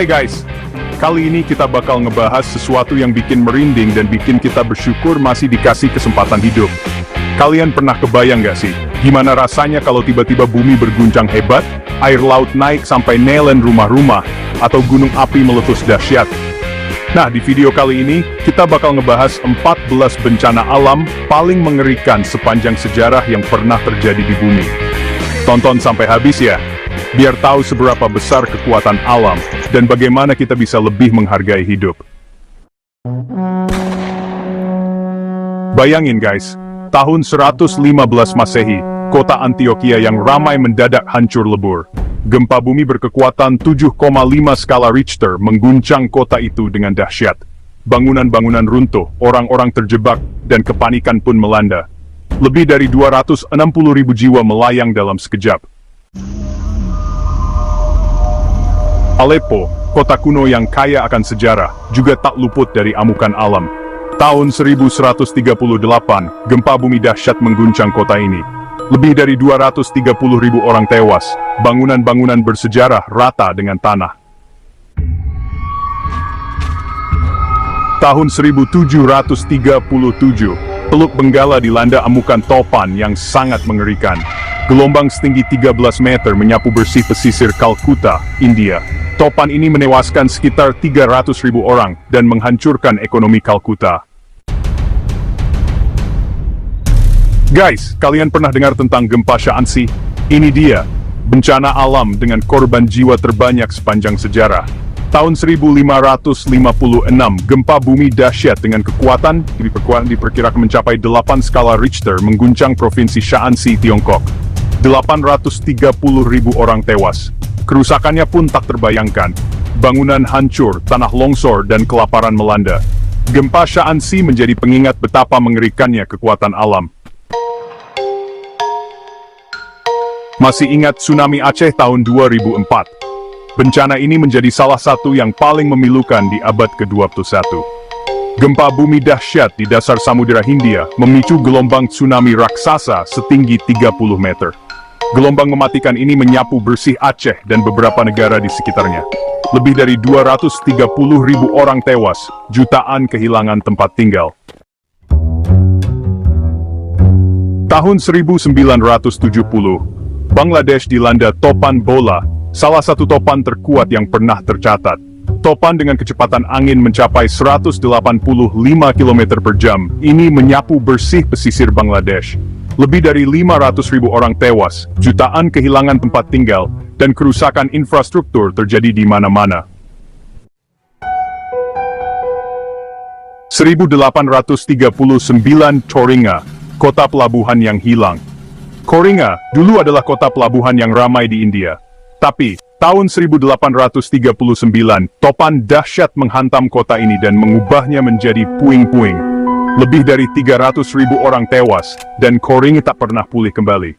Hai guys, kali ini kita bakal ngebahas sesuatu yang bikin merinding dan bikin kita bersyukur masih dikasih kesempatan hidup. Kalian pernah kebayang gak sih, gimana rasanya kalau tiba-tiba bumi berguncang hebat, air laut naik sampai nelen rumah-rumah, atau gunung api meletus dahsyat? Nah, di video kali ini, kita bakal ngebahas 14 bencana alam paling mengerikan sepanjang sejarah yang pernah terjadi di bumi. Tonton sampai habis ya, biar tahu seberapa besar kekuatan alam, dan bagaimana kita bisa lebih menghargai hidup. Bayangin guys, tahun 115 Masehi, kota Antioquia yang ramai mendadak hancur lebur. Gempa bumi berkekuatan 7,5 skala Richter mengguncang kota itu dengan dahsyat. Bangunan-bangunan runtuh, orang-orang terjebak, dan kepanikan pun melanda. Lebih dari 260.000 jiwa melayang dalam sekejap. Aleppo, kota kuno yang kaya akan sejarah, juga tak luput dari amukan alam. Tahun 1138, gempa bumi dahsyat mengguncang kota ini. Lebih dari 230.000 orang tewas, bangunan-bangunan bersejarah rata dengan tanah. Tahun 1737, Teluk Benggala dilanda amukan topan yang sangat mengerikan. Gelombang setinggi 13 meter menyapu bersih pesisir Kalkuta, India. Topan ini menewaskan sekitar 300.000 orang dan menghancurkan ekonomi Kalkuta. Guys, kalian pernah dengar tentang gempa Shaanxi? Ini dia, bencana alam dengan korban jiwa terbanyak sepanjang sejarah. Tahun 1556, gempa bumi dahsyat dengan kekuatan diperkirakan mencapai 8 skala Richter mengguncang provinsi Shaanxi, Tiongkok. 830.000 orang tewas. Kerusakannya pun tak terbayangkan. Bangunan hancur, tanah longsor, dan kelaparan melanda. Gempa Shaanxi menjadi pengingat betapa mengerikannya kekuatan alam. Masih ingat tsunami Aceh tahun 2004? Bencana ini menjadi salah satu yang paling memilukan di abad ke-21. Gempa bumi dahsyat di dasar Samudera Hindia memicu gelombang tsunami raksasa setinggi 30 meter. Gelombang mematikan ini menyapu bersih Aceh dan beberapa negara di sekitarnya. Lebih dari 230.000 orang tewas, jutaan kehilangan tempat tinggal. Tahun 1970, Bangladesh dilanda topan bola, salah satu topan terkuat yang pernah tercatat. Topan dengan kecepatan angin mencapai 185 km per jam, ini menyapu bersih pesisir Bangladesh. Lebih dari 500.000 orang tewas, jutaan kehilangan tempat tinggal, dan kerusakan infrastruktur terjadi di mana-mana. 1839 Coringa, kota pelabuhan yang hilang. Coringa dulu adalah kota pelabuhan yang ramai di India. Tapi, tahun 1839, topan dahsyat menghantam kota ini dan mengubahnya menjadi puing-puing. Lebih dari 300.000 orang tewas, dan Coringa tak pernah pulih kembali.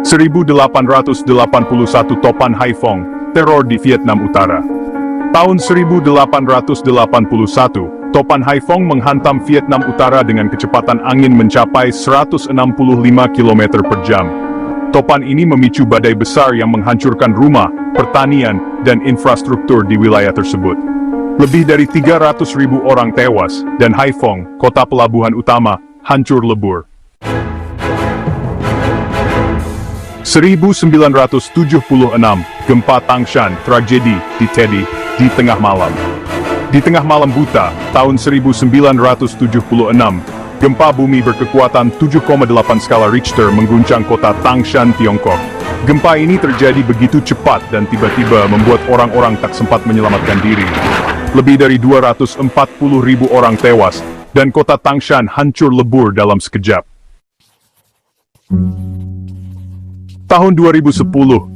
1881 topan Haiphong, teror di Vietnam Utara. Tahun 1881, topan Haiphong menghantam Vietnam Utara dengan kecepatan angin mencapai 165 km per jam. Topan ini memicu badai besar yang menghancurkan rumah, pertanian, dan infrastruktur di wilayah tersebut. Lebih dari 300.000 orang tewas, dan Haiphong, kota pelabuhan utama, hancur lebur. 1976, gempa Tangshan, tragedi di Tedi, di tengah malam. Di tengah malam buta, tahun 1976, gempa bumi berkekuatan 7,8 skala Richter mengguncang kota Tangshan, Tiongkok. Gempa ini terjadi begitu cepat dan tiba-tiba membuat orang-orang tak sempat menyelamatkan diri. Lebih dari 240.000 orang tewas, dan kota Tangshan hancur lebur dalam sekejap. Tahun 2010,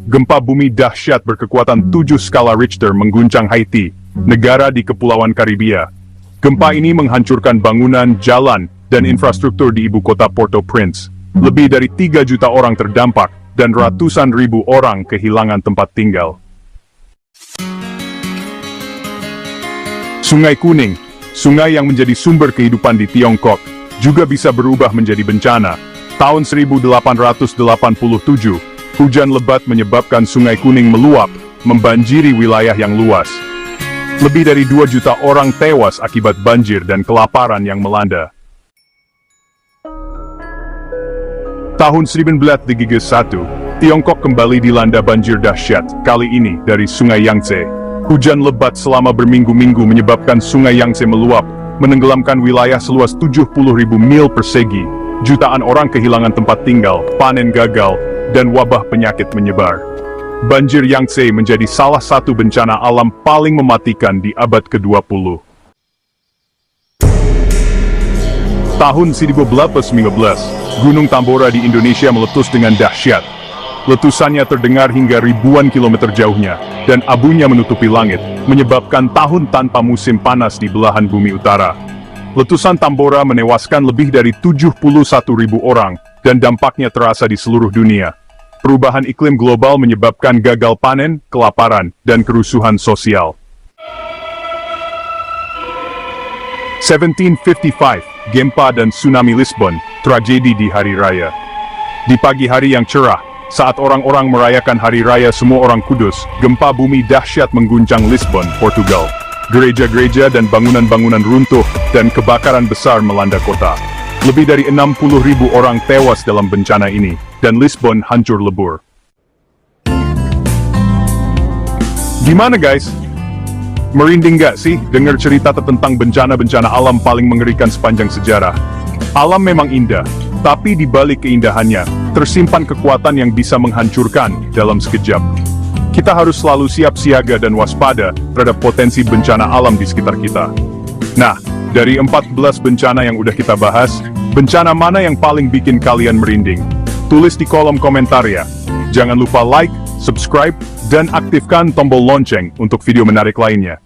gempa bumi dahsyat berkekuatan 7 skala Richter mengguncang Haiti, negara di Kepulauan Karibia. Gempa ini menghancurkan bangunan, jalan, dan infrastruktur di ibu kota Port-au-Prince. Lebih dari 3 juta orang terdampak, dan ratusan ribu orang kehilangan tempat tinggal. Sungai Kuning, sungai yang menjadi sumber kehidupan di Tiongkok, juga bisa berubah menjadi bencana. Tahun 1887, Hujan lebat menyebabkan Sungai Kuning meluap, membanjiri wilayah yang luas. Lebih dari 2 juta orang tewas akibat banjir dan kelaparan yang melanda. Tahun 1931, Tiongkok kembali dilanda banjir dahsyat, kali ini dari Sungai Yangtze. Hujan lebat selama berminggu-minggu menyebabkan Sungai Yangtze meluap, menenggelamkan wilayah seluas 70.000 mil persegi. Jutaan orang kehilangan tempat tinggal, panen gagal, dan wabah penyakit menyebar. Banjir Yangtze menjadi salah satu bencana alam paling mematikan di abad ke-20. Tahun 1815, Gunung Tambora di Indonesia meletus dengan dahsyat. Letusannya terdengar hingga ribuan kilometer jauhnya, dan abunya menutupi langit, menyebabkan tahun tanpa musim panas di belahan bumi utara. Letusan Tambora menewaskan lebih dari 71.000 orang, dan dampaknya terasa di seluruh dunia. Perubahan iklim global menyebabkan gagal panen, kelaparan, dan kerusuhan sosial. 1755, Gempa dan Tsunami Lisbon, tragedi di Hari Raya. Di pagi hari yang cerah, saat orang-orang merayakan Hari Raya Semua Orang Kudus, gempa bumi dahsyat mengguncang Lisbon, Portugal. Gereja-gereja dan bangunan-bangunan runtuh, dan kebakaran besar melanda kota. Lebih dari 60.000 orang tewas dalam bencana ini, dan Lisbon hancur lebur. Gimana guys? Merinding gak sih dengar cerita tentang bencana-bencana alam paling mengerikan sepanjang sejarah? Alam memang indah, tapi di balik keindahannya, tersimpan kekuatan yang bisa menghancurkan dalam sekejap. Kita harus selalu siap siaga dan waspada terhadap potensi bencana alam di sekitar kita. Nah, dari 14 bencana yang udah kita bahas, bencana mana yang paling bikin kalian merinding? Tulis di kolom komentar ya. Jangan lupa like, subscribe, dan aktifkan tombol lonceng untuk video menarik lainnya.